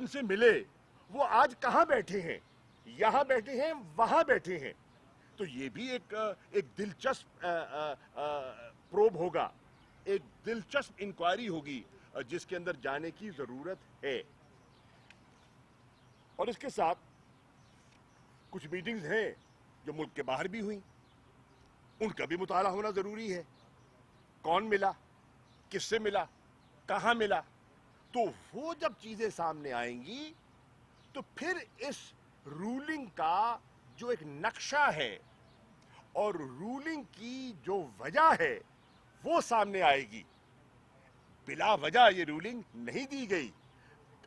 ان سے ملے وہ آج کہاں بیٹھے ہیں, یہاں بیٹھے ہیں, وہاں بیٹھے ہیں. تو یہ بھی ایک دلچسپ پروب ہوگا, ایک دلچسپ انکوائری ہوگی جس کے اندر جانے کی ضرورت ہے. اور اس کے ساتھ کچھ میٹنگز ہیں جو ملک کے باہر بھی ہوئیں, ان کا بھی مطالعہ ہونا ضروری ہے. کون ملا, کس سے ملا, کہاں ملا. تو وہ جب چیزیں سامنے آئیں گی تو پھر اس رولنگ کا جو ایک نقشہ ہے اور رولنگ کی جو وجہ ہے وہ سامنے آئے گی. بلا وجہ یہ رولنگ نہیں دی گئی.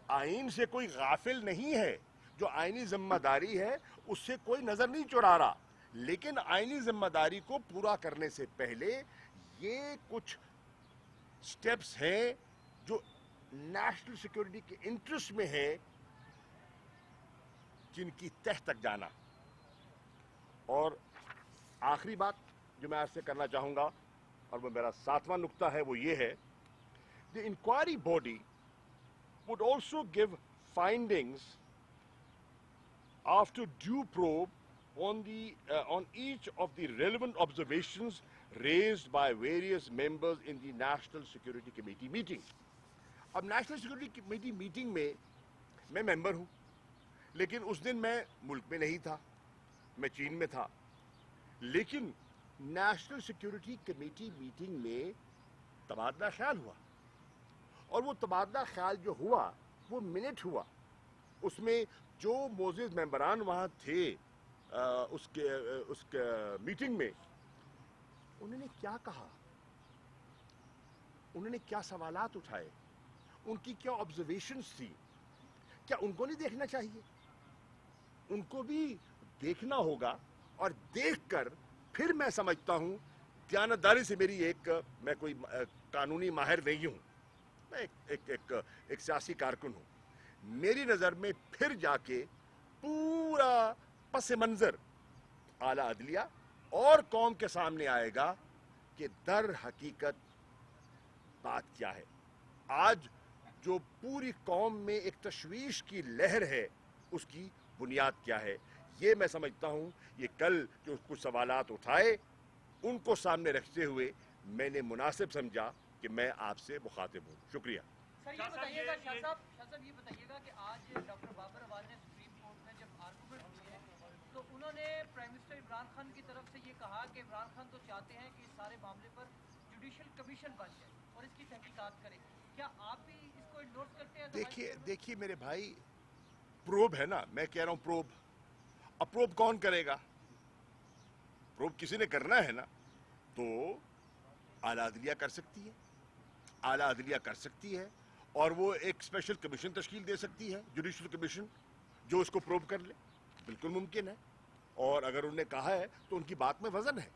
آئین سے کوئی غافل نہیں ہے, جو آئینی ذمہ داری ہے اس سے کوئی نظر نہیں چرا رہا, لیکن آئینی ذمہ داری کو پورا کرنے سے پہلے یہ کچھ سٹیپس ہیں جو نیشنل سیکورٹی کے انٹرسٹ میں ہے, جن کی تہ تک جانا. اور آخری بات جو میں آپ سے کرنا چاہوں گا, اور وہ میرا 7واں نقطہ ہے, وہ یہ ہے, the inquiry body would also give findings after due probe on each of the relevant observations raised by various members in the National Security Committee meeting. اب نیشنل سیکورٹی کمیٹی میٹنگ میں ممبر ہوں, لیکن اس دن میں ملک میں نہیں تھا, میں چین میں تھا. لیکن نیشنل سیکورٹی کمیٹی میٹنگ میں تبادلہ خیال ہوا, اور وہ تبادلہ خیال جو ہوا وہ منٹ ہوا. اس میں جو معزز ممبران وہاں تھے اس کے میٹنگ میں, انہوں نے کیا کہا, انہوں نے کیا سوالات اٹھائے, ان کی کیا آبزرویشنز تھی, کیا ان کو نہیں دیکھنا چاہیے؟ ان کو بھی دیکھنا ہوگا. اور دیکھ کر پھر میں سمجھتا ہوں, دیانتداری سے میری میں کوئی قانونی ماہر نہیں ہوں, میں ایک سیاسی کارکن ہوں, میری نظر میں پھر جا کے پورا پس منظر اعلیٰ عدلیہ اور قوم کے سامنے آئے گا کہ در حقیقت بات کیا ہے. آج جو پوری قوم میں ایک تشویش کی لہر ہے, اس کی بنیاد کیا ہے. یہ میں سمجھتا ہوں یہ کل جو کچھ سوالات اٹھائے ان کو سامنے رکھتے ہوئے میں نے مناسب سمجھا کہ میں آپ سے مخاطب ہوں. شکریہ. سر یہ بتائیے گا, شاہ صاحب یہ بتائیے گا کہ آج ڈاکٹر بابر اعوان نے سپریم کورٹ میں جب آرگومنٹ دیے تو انہوں نے پرائم منسٹر عمران خان کی طرف سے یہ کہا کہ عمران خان تو چاہتے ہیں کہ اس سارے معاملے پر جوڈیشل کمیشن بن جائے اور اس کی تحقیقات کرے. کیا آپ بھی اس کو انڈورس کرتے ہیں؟ دیکھیے میرے بھائی, پروب ہے نا, میں کہہ رہا ہوں پروب. اب پروب کون کرے گا؟ پروب کسی نے کرنا ہے نا, تو اعلیٰ عدلیہ کر سکتی ہے, اعلیٰ عدلیہ کر سکتی ہے, اور وہ ایک اسپیشل کمیشن تشکیل دے سکتی ہے, جوڈیشل کمیشن, جو اس کو پروب کر لے. بالکل ممکن ہے, اور اگر انہوں نے کہا ہے تو ان کی بات میں وزن ہے.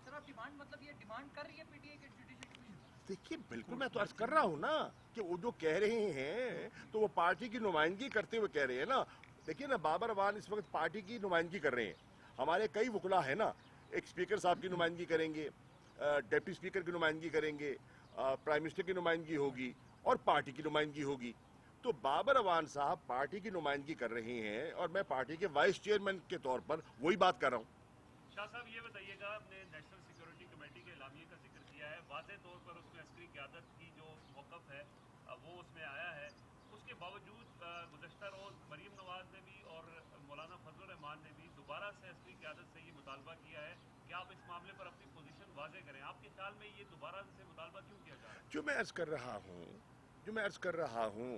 سر آپ ڈیمانڈ, مطلب یہ ڈیمانڈ کر رہی ہے پی ٹی آئی کے جوڈیشل کمیشن؟ دیکھیے بالکل, میں تو عرض کر رہا ہوں نا کہ وہ جو کہہ رہے ہیں تو وہ پارٹی کی نمائندگی کرتے ہوئے کہہ رہے ہیں نا. دیکھیے نا, بابر اعوان اس وقت پارٹی کی نمائندگی کر رہے ہیں. ہمارے کئی وکلا ہیں نا, ایک اسپیکر صاحب کی نمائندگی کریں گے, ڈپٹی اسپیکر کی نمائندگی کریں گے, پرائم منسٹر کی نمائندگی ہوگی, اور پارٹی کی نمائندگی ہوگی. تو بابر اعوان صاحب پارٹی کی نمائندگی کر رہے ہیں, اور میں پارٹی کے وائس چیئرمین کے طور پر وہی بات کر رہا ہوں. شاہ صاحب یہ بتائیے گا, آپ نے نیشنل سیکورٹی کمیٹی کے اعلامیے کا ذکر کیا ہے, واضح طور پر اس میں عسکری قیادت کی جو موقف ہے وہ اس میں آیا ہے. اس کے باوجود گزشتہ روز مریم نواز نے بھی اور مولانا فضل الرحمان نے بھی دوبارہ سے عسکری قیادت سے یہ مطالبہ کیا ہے کہ آپ اس معاملے پر اپنی پوزیشن واضح کریں. آپ کے خیال میں یہ دوبارہ سے مطالبہ کیوں کیا جا رہا ہے؟ جو میں عرض کر رہا ہوں,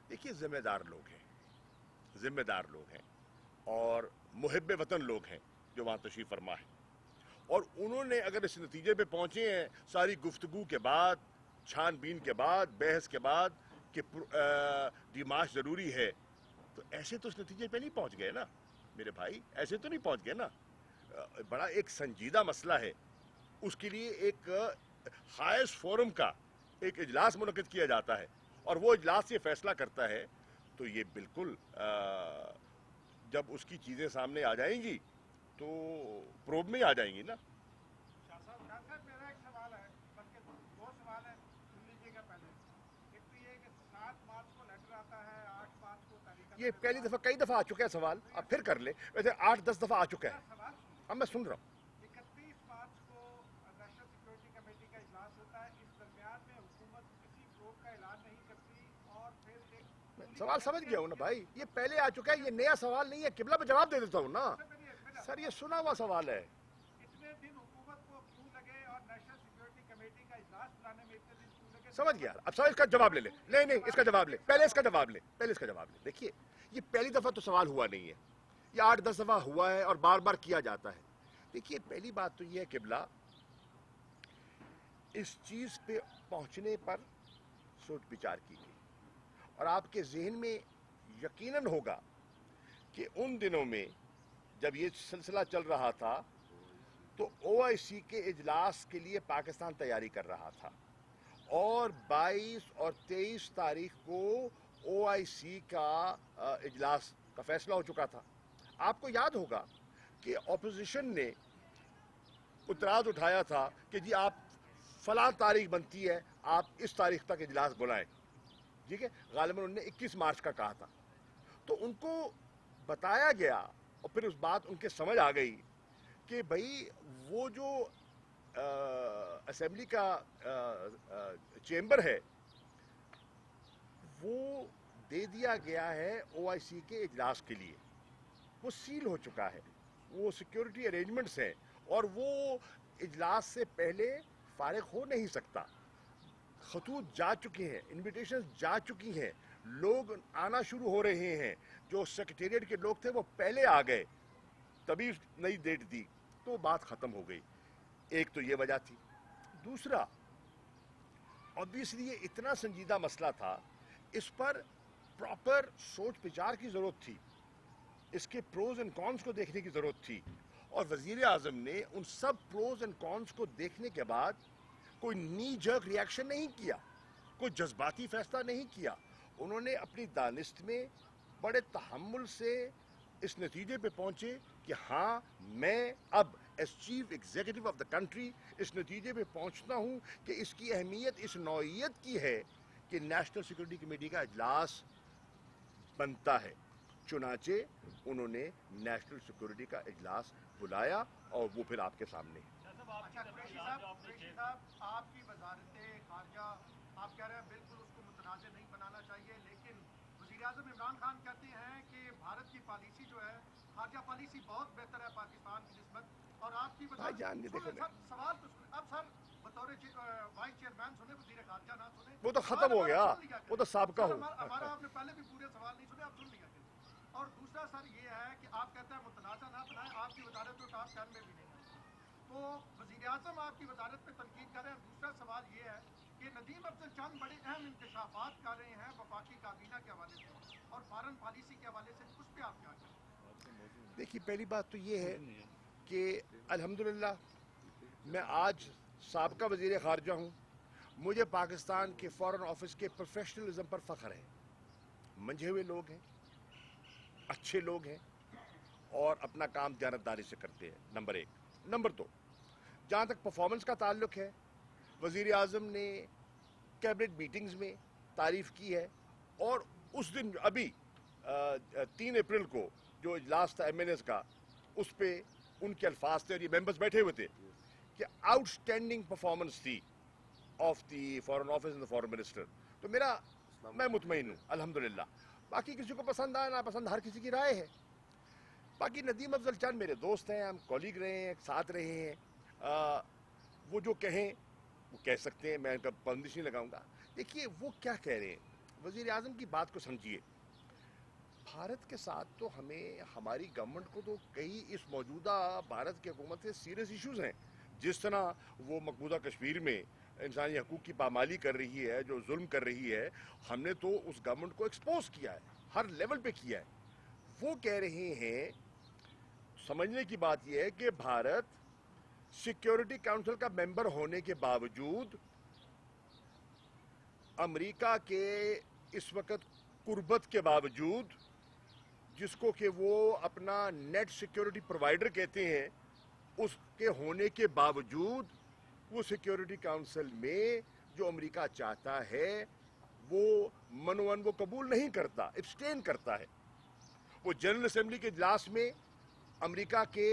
دیکھیے ذمہ دار لوگ ہیں, ذمہ دار لوگ ہیں, اور محب وطن لوگ ہیں جو وہاں تشریف فرما ہے. اور انہوں نے اگر اس نتیجے پہ پہنچے ہیں ساری گفتگو کے بعد, چھان بین کے بعد, بحث کے بعد, کہ ڈیمارش ضروری ہے, تو ایسے تو اس نتیجے پہ نہیں پہنچ گئے نا میرے بھائی, ایسے تو نہیں پہنچ گئے نا. بڑا ایک سنجیدہ مسئلہ ہے, اس کے لیے ایک ہائیسٹ فورم کا ایک اجلاس منعقد کیا جاتا ہے, اور وہ اجلاس یہ فیصلہ کرتا ہے. تو یہ بالکل جب اس کی چیزیں سامنے آ جائیں گی تو پروب میں آ جائیں گی نا. شاہ صاحب میرا ایک سوال ہے, بلکہ دو سوال ہیں, سن لیجیے گا پہلے. ایک تو یہ کہ 7 مارچ کو لیٹر آتا ہے, 8 ये पहली दफा, कई दफा आ चुका है सवाल, अब फिर कर ले, वैसे 8-10 दफा आ चुका है। सवाल सुनिए। अब मैं सुन रहा हूँ। 31 मार्च को नेशनल सिक्योरिटी कमेटी का इजलास होता है। इस दरमियान में हुकूमत किसी प्रोब का ऐलान नहीं करती और फिर एक सवाल समझ गया हूँ ना भाई, ये पहले आ चुका है, ये नया सवाल नहीं है। किबला पे जवाब दे देता हूँ ना सर, ये सुना हुआ सवाल है। इतने दिन हुकूमत को क्यों लगे और नेशनल सिक्योरिटी कमेटी का इजलास बुलाने में इतने दिन क्यों लगे? समझ गया। अब सर इसका जवाब ले ले। नहीं, इसका जवाब ले, पहले इसका जवाब ले। देखिए, ये पहली दफा तो सवाल हुआ नहीं है, ये 8-10 दफा हुआ है और बार बार किया जाता है। देखिए, पहली बात तो ये है किबला, इस चीज पे पहुंचने पर सोच विचार की गई और आपके जहन में यकीनन होगा कि उन दिनों में जब ये सिलसिला चल रहा था तो ओआईसी के इजलास के लिए पाकिस्तान तैयारी कर रहा था और 22 और 23 तारीख को ओआईसी का इजलास का फैसला हो चुका था। आपको याद होगा कि ऑपोजिशन ने उतराद उठाया था कि जी आप फलां तारीख बनती है, आप इस तारीख तक इजलास बुलाएं, ठीक है। गालिबन उन्होंने 21 मार्च का कहा था, तो उनको बताया गया और फिर उस बात उनके समझ आ गई कि भाई वो जो असेंबली का चेंबर है वो दे दिया गया है ओआईसी के इजलास के लिए, वो सील हो चुका है, वो सिक्योरिटी अरेंजमेंट्स हैं और वो इजलास से पहले फारिग हो नहीं सकता। खतूत जा चुके हैं, इनविटेशन जा चुकी हैं, लोग आना शुरू हो रहे हैं। जो सेक्रेटेरिएट के लोग थे वो पहले आ गए, तभी नई डेट दी, तो बात खत्म हो गई। एक तो ये वजह थी। दूसरा, ऑब्वियसली ये इतना संजीदा मसला था, इस पर प्रॉपर सोच विचार की जरूरत थी, इसके प्रोज एंड कॉन्स को देखने की जरूरत थी और वजीर आजम ने उन सब प्रोज एंड कॉन्स को देखने के बाद कोई नी जर्क रिएक्शन नहीं किया, कोई जज्बाती फैसला नहीं किया। उन्होंने अपनी दानिश्त में बड़े तहम्मुल से इस नतीजे पे पहुंचे कि हाँ, मैं अब as chief executive of the country इस नतीजे पे पहुंचता हूं कि इसकी अहमियत इस नौइयत की है कि नेशनल सिक्योरिटी कमेटी का इजलास बनता है। चुनाचे उन्होंने नेशनल सिक्योरिटी का इजलास बुलाया और वो फिर आपके सामने है। अच्छा, कुरैशी साहब, आपकी वजारत खारजा, आप कह रहे हैं बिल्कुल उसको मुतनाज़ नहीं बनाना चाहिए, लेकिन वज़ीर-ए-आज़म इमरान खान कहते हैं कि भारत की पॉलिसी जो है, खारजा पॉलिसी बहुत बेहतर है पाकिस्तान की निस्बत, और आपकी सवाल तो सुने। अब सर बतौर वाइस चेयरमैन सुने, वज़ीर खारजा ना सुने, वो तो खत्म हो गया, वो तो साबका हो। हमारा आपने पहले भी पूरे सवाल नहीं सुने, आप सुन लिया। और दूसरा सर ये है कि आप कहते हैं मुतनाज़ा ना बनाए, आपकी वजारत तो टॉप 10 में भी नहीं है, तो वज़ीर आज़म आपकी वजारत पे तनकीद कर रहे हैं। दूसरा सवाल ये है कि नदीम अफजल चंद बड़े अहम इंकशाफात कर रहे हैं वफाकी काबीना के हवाले से और फॉरेन पॉलिसी के हवाले से, उस पर आप क्या करें? देखिए, पहली बात तो ये है कि अल्हम्दुलिल्लाह मैं आज साबका वज़ीर ख़ारजा हूँ, मुझे पाकिस्तान के फ़ॉरेन ऑफिस के प्रोफेशनलिज्म पर फ़ख्र है। मंझे हुए लोग हैं, अच्छे लोग हैं और अपना काम जानतदारी से करते हैं, नंबर एक। नंबर दो, जहाँ तक परफॉर्मेंस का ताल्लुक है, वज़ीर आज़म ने कैबिनेट मीटिंग्स में तारीफ़ की है और उस दिन अभी 3 अप्रैल को जो इजलास था MNS का, उस पर उनके अल्फाज थे और ये मेंबर्स बैठे हुए थे कि आउटस्टैंडिंग परफॉर्मेंस थी of the foreign office and the foreign minister. तो मैं मुतमईन हूँ अल्हम्दुलिल्लाह। बाकी किसी को पसंद आए ना पसंद, हर किसी की राय है। बाकी नदीम अफजल चंद मेरे दोस्त हैं, हम कॉलीग रहे हैं, साथ रहे हैं, वो जो कहें वो कह सकते हैं, मैं उनका बंदिश नहीं लगाऊंगा। देखिए वो क्या कह रहे हैं, वज़ीर आज़म की बात को समझिए। भारत के साथ तो हमें, हमारी गवर्नमेंट को तो कई इस मौजूदा भारत की हुकूमत से सीरियस इश्यूज़ हैं। जिस तरह वो मकबूजा कश्मीर में इंसानी हकूक़ की पामाली कर रही है, जो जुल्म कर रही है, हमने तो उस गवर्नमेंट को एक्सपोज किया है, हर लेवल पे किया है। वो कह रहे हैं, समझने की बात यह है कि भारत सिक्योरिटी काउंसिल का मेंबर होने के बावजूद अमेरिका के इस वक्त कुर्बत के बावजूद, जिसको कि वो अपना नेट सिक्योरिटी प्रोवाइडर कहते हैं, उसके होने के बावजूद वो सिक्योरिटी काउंसिल में जो अमेरिका चाहता है वो मनोवन वो कबूल नहीं करता, एब्सटेन करता है। वो जनरल असेंबली के इजलास में अमेरिका के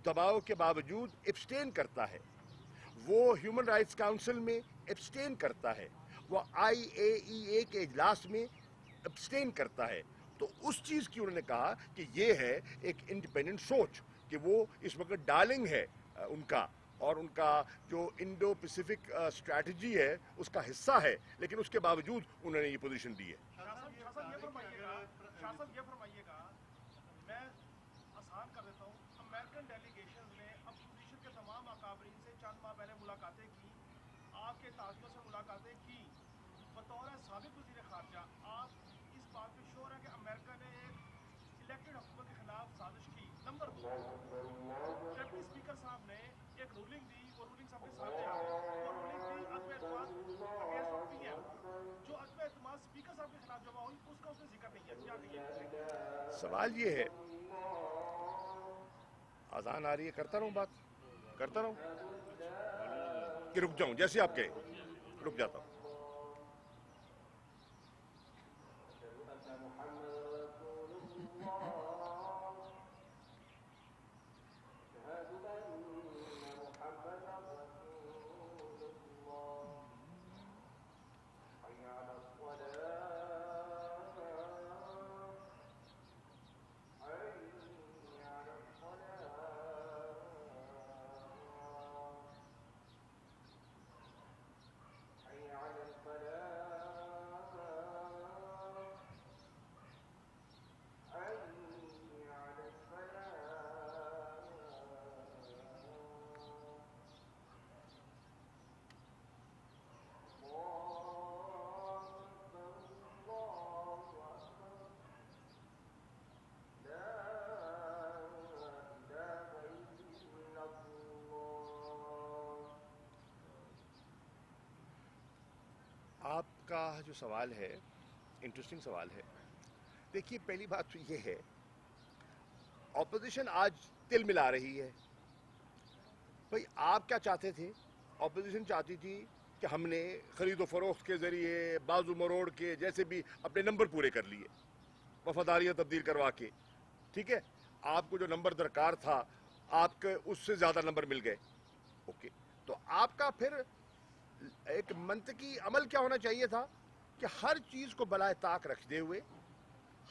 दबाव के बावजूद एब्सटेन करता है, वो ह्यूमन राइट्स काउंसिल में एब्सटेन करता है, वो IAEA के इजलास में एब्सटेन करता है। तो उस चीज़ की उन्होंने कहा कि ये है एक इंडिपेंडेंट सोच कि वो इस वक्त डार्लिंग है उनका, और उनका जो इंडो पैसिफिक स्ट्रैटेजी है उसका हिस्सा है, लेकिन उसके बावजूद उन्होंने ये पोजीशन दी है। शासन ये फरमाइएगा, मैं आसान कर देता हूँ, अमेरिकन डेलीगेशन ने अपोजिशन के तमाम अकाबरीन से चंद माह पहले मुलाकातें की, आपके ताजियों से मुलाकातें की, बतौर साबिक वज़ीर ख़ारजा आप इस बात पे श्योर है कि अमेरिका ने एक इलेक्टेड हुकूमत के खिलाफ साजिश की? नंबर 2, डिप्टी स्पीकर साहब ने एक रूलिंग दी, वो रूलिंग सबके सामने आ गई, वो रूलिंग थी अदम एतमाद अगेंस्ट PM, जो अदम एतमाद स्पीकर साहब के खिलाफ जमा हुई, उसका उसने जिक्र नहीं किया। क्या कहिए? सवाल ये है, आजान आ रही है, करता रहूं बात, करता रहूं कि रुक जाऊं? जैसे आप कहें रुक जाता हूं। आपका जो सवाल है इंटरेस्टिंग सवाल है। देखिए, पहली बात तो ये है, ऑपोजिशन आज तिल मिला रही है। भाई, आप क्या चाहते थे? ऑपोजिशन चाहती थी कि हमने खरीदो फरोख्त के जरिए बाजू मरोड़ के जैसे भी अपने नंबर पूरे कर लिए, वफादारियां तब्दील करवा के, ठीक है, आपको जो नंबर दरकार था आपके उससे ज्यादा नंबर मिल गए। ओके, तो आपका फिर एक मंतकी अमल क्या होना चाहिए था कि हर चीज को बलाए ताक रखते हुए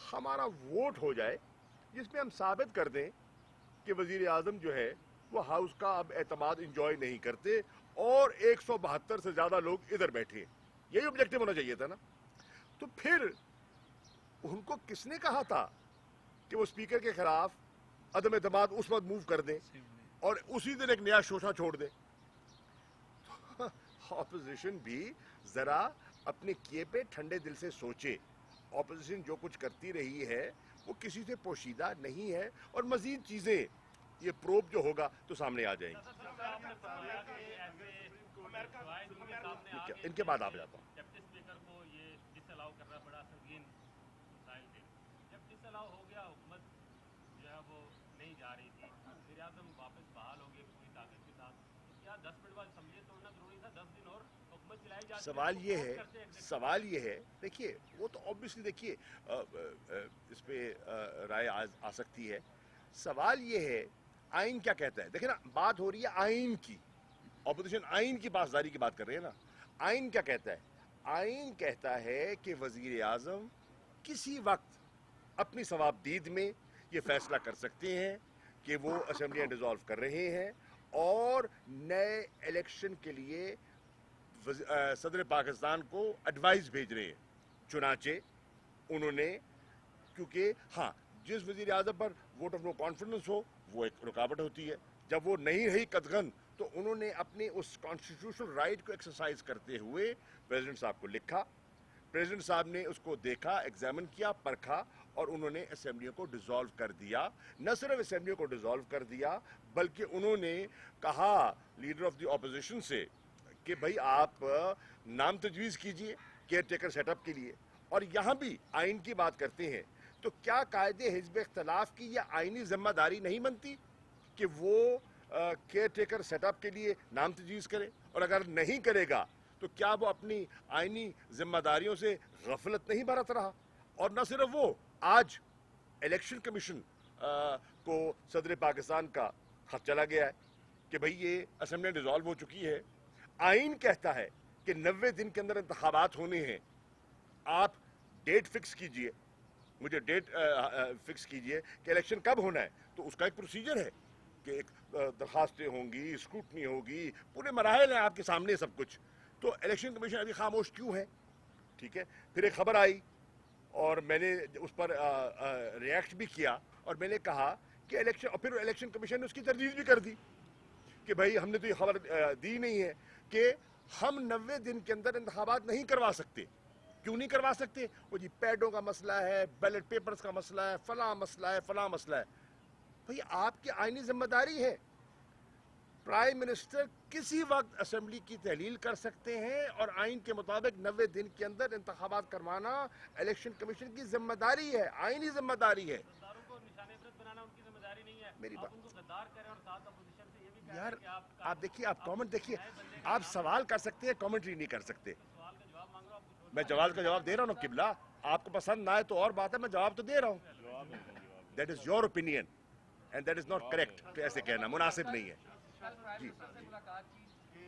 हमारा वोट हो जाए जिसमें हम साबित कर दें कि वजीर आजम जो है वो हाउस का अब एतमाद इंजॉय नहीं करते और 172 से ज्यादा लोग इधर बैठे हैं। यही ऑब्जेक्टिव होना चाहिए था ना। तो फिर उनको किसने कहा था कि वो स्पीकर के खिलाफ अदम एतमाद उस वक्त मूव कर दें और उसी दिन एक नया शोशा छोड़ दें? ऑपोजिशन भी जरा अपने किए पे ठंडे दिल से सोचे। ऑपोजिशन जो कुछ करती रही है वो किसी से पोशीदा नहीं है, और मजीद चीजें ये प्रोब जो होगा तो सामने आ जाएंगी। इनके बाद आप जाता हूँ। डिप्टी स्पीकर को ये डिसअलाउ करना बड़ा संगीन मसाइल थे। जब डिसअलाउ हो गया, हुकूमत जो है वो नहीं जा रही थी, वज़ीर आज़म वापस बहाल हो गए पूरी ताकत के साथ, तो क्या 10 मिनट बाद असम्बली तोड़ना जरूरी था? 10 दिन और हुकूमत चलाई जा? सवाल ये है, देखिए वो तो ऑब्वियसली देखिए इस पे राय आ सकती है। सवाल ये है आइन क्या कहता है। देखिए ना, बात हो रही है आइन की, ऑपोजिशन आइन की पासदारी की बात कर रहे हैं ना। आइन क्या कहता है? आइन कहता है कि वजीर आजम किसी वक्त अपनी सवाबदीद में ये फैसला कर सकते हैं कि वो असेंबलियां डिसॉल्व कर रहे हैं और नए इलेक्शन के लिए सदर पाकिस्तान को एडवाइस भेज रहे हैं। चुनाचे उन्होंने, क्योंकि हाँ, जिस वजीर आजम पर वोट ऑफ नो कॉन्फिडेंस हो वो एक रुकावट होती है, जब वो नहीं रही कदगन तो उन्होंने अपने उस कॉन्स्टिट्यूशनल राइट को एक्सरसाइज करते हुए प्रेसिडेंट साहब को लिखा। प्रेसिडेंट साहब ने उसको देखा, एग्जामिन किया, परखा और उन्होंने असेंबलियों को डिसॉल्व कर दिया। न सिर्फ असेंबलियों को डिसॉल्व कर दिया बल्कि उन्होंने कहा लीडर ऑफ द ऑपोजिशन से कि भाई आप नाम तजवीज़ कीजिए केयर टेकर सेटअप के लिए। और यहाँ भी आइन की बात करते हैं तो क्या कायदे हिज़्ब इख्तलाफ की यह आइनी जिम्मेदारी नहीं बनती कि वो केयर टेकर सेटअप के लिए नाम तजवीज़ करे? और अगर नहीं करेगा तो क्या वो अपनी आइनी जिम्मेदारियों से गफलत नहीं बरत रहा? और न सिर्फ वो, आज इलेक्शन कमीशन को सदर पाकिस्तान का खत चला गया है कि भाई ये असेंबली डिसॉल्व हो चुकी है, आइन कहता है कि 90 दिन के अंदर इंतखाबात होने हैं, आप डेट फिक्स कीजिए, मुझे डेट फिक्स कीजिए कि इलेक्शन कब होना है। तो उसका एक प्रोसीजर है कि एक दरखास्तें होंगी, स्क्रूटनी होगी, पूरे मराहल हैं आपके सामने सब कुछ। तो इलेक्शन कमीशन अभी खामोश क्यों है? ठीक है, फिर एक खबर आई और मैंने उस पर रिएक्ट भी किया और मैंने कहा कि इलेक्शन, और फिर इलेक्शन कमीशन ने उसकी तरदीद भी कर दी कि भाई हमने तो ये खबर दी नहीं है कि हम 90 दिन के अंदर इंतखाबात नहीं करवा सकते। क्यों नहीं करवा सकते? वो जी पैडों का मसला है, बैलेट पेपर्स का मसला है, फलां मसला है, फलां मसला है। भाई आपकी आईनी जिम्मेदारी है, प्राइम मिनिस्टर किसी वक्त असेंबली की तहलील कर सकते हैं और आइन के मुताबिक 90 दिन के अंदर इंतखाबात करवाना इलेक्शन कमीशन की जिम्मेदारी है, आईनी जिम्मेदारी है। गद्दारों को निशाने-ए-फरत बनाना उनकी जिम्मेदारी नहीं है। मेरी आप बात उनको गद्दार कह रहे हैं और साथ अपोजिशन से ये भी कह रहे यार, हैं कि आप देखिए, आप कमेंट देखिए, आप सवाल कर सकते हैं, कमेंट्री नहीं कर सकते। सवाल का जवाब मांग रहा हूं, आपको मैं जवाब का जवाब दे रहा हूँ ना किबला, आपको पसंद ना आए तो और बात है, मैं जवाब तो दे रहा हूँ। That is your opinion and that is not correct. तो ऐसे कहना मुनासिब नहीं है। कल प्राइम मिनिस्टर से मुलाकात की, कि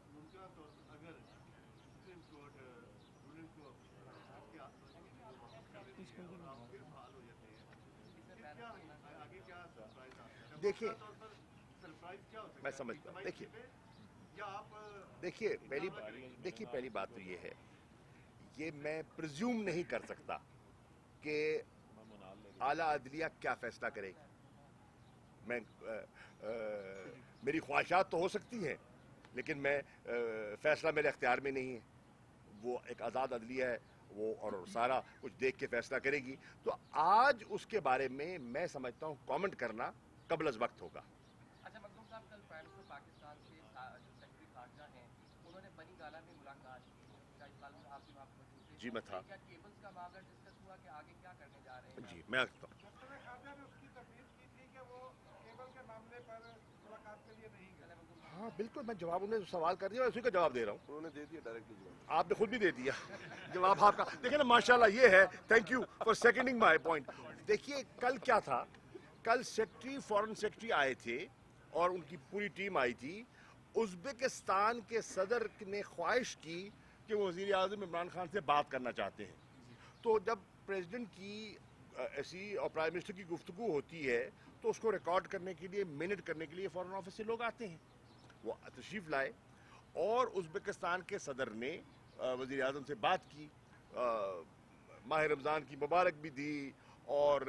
मुमकिन तौर पर अगर सुप्रीम कोर्ट रूलिंग को आपके आप फिर बहाल हो जाते हैं, फिर क्या आगे क्या सरप्राइज आता है? देखिए, तौर पर सरप्राइज क्या हो सकता है? मैं समझता हूँ। देखिए, या आप देखिए पहली बात तो ये है, ये मैं प्रिज्यूम नहीं कर सकता कि आला अदलिया क्या फैसला करेगी। मैं मेरी ख्वाहिशात तो हो सकती हैं, लेकिन मैं फैसला मेरे अख्तियार में नहीं है। वो एक आज़ाद अदलिया है, वो और सारा कुछ देख के फैसला करेगी। तो आज उसके बारे में मैं समझता हूँ कमेंट करना कबल अज़ वक्त होगा। अच्छा मखदूम साहब, कल प्राइम मिनिस्टर पाकिस्तान के जो सेक्रेटरी खारजा हैं, उन्होंने बनी गाला में मुलाकात की। शाहिद खान आप भी वहाँ पर मौजूद थे। जी, मैं था। क्या केबल्स का मामला डिस्कस हुआ कि आगे क्या करने जा रहे हैं? जी, मैं आता हूँ। डॉक्टर खारजा ने उसकी तफवीज़ की थी कि वो केबल के मामले पर मुलाकात के लिए नहीं गए। हाँ बिल्कुल, मैं जवाब, उन्हें सवाल कर दिया, उसी का जवाब दे रहा हूँ। उन्होंने दे दिया डायरेक्टली जवाब। आपने खुद भी दे दिया जवाब आपका। देखिए ना, माशाल्लाह ये है, thank you for seconding my point. देखिए कल क्या था, कल सेक्रेटरी, फॉरेन सेक्रेटरी आए थे और उनकी पूरी टीम आई थी। उज़्बेकिस्तान के सदर ने ख्वाहिश की कि वो वज़ीर आज़म इमरान खान से बात करना चाहते हैं। तो जब प्रेसिडेंट की ऐसी और प्राइम मिनिस्टर की गुफ्तगू होती है तो उसको रिकॉर्ड करने के लिए, मिनट करने के लिए फॉरेन ऑफिस से लोग आते हैं। वो तशरीफ़ लाए और उज़्बेकिस्तान के सदर ने वज़ीर आज़म से बात की, माह रमज़ान की मुबारक भी दी और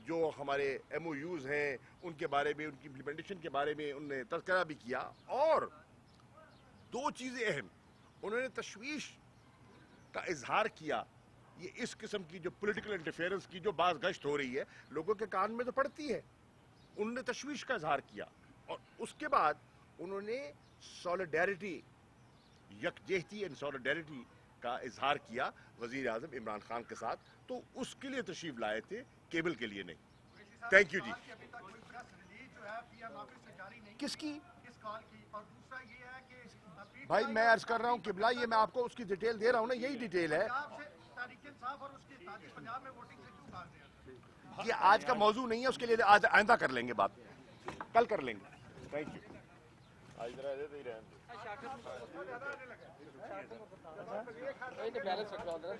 जो हमारे MOUs हैं उनके बारे में, उनकी इम्प्लीमेंटेशन के बारे में उन्होंने तज़किरा भी किया। और दो चीज़ें अहम, उन्होंने तशवीश का इजहार किया। ये इस किस्म की जो पॉलिटिकल इंटरफेरेंस की जो बात गश्त हो रही है, लोगों के कान में तो पड़ती है, उन्होंने तशवीश का इजहार किया। और उसके बाद उन्होंने सॉलिडेरिटी, यकजहती एंड सॉलिडेरिटी का इजहार किया वज़ीर आज़म इमरान खान के साथ। तो उसके लिए तशरीफ लाए थे, केबल के लिए नहीं। थैंक यू जी। अभी तक कोई प्रेस रिलीज जो है पीएम ऑफिस से जारी नहीं किसकी? इस कॉल की। और दूसरा ये है कि भाई मैं अर्ज कर रहा हूँ किबला, ये मैं आपको उसकी डिटेल दे रहा हूँ ना, यही डिटेल है। पंजाब से तारिक इंसाफ और उसके साथी पंजाब में वोटिंग से क्यों भाग रहे हैं? ये आज का मौजू नहीं है, उसके लिए आज आइंदा कर लेंगे बात, कल कर लेंगे। Thank you. आज जरा दे ही रहने बैलेंस रखा होता है।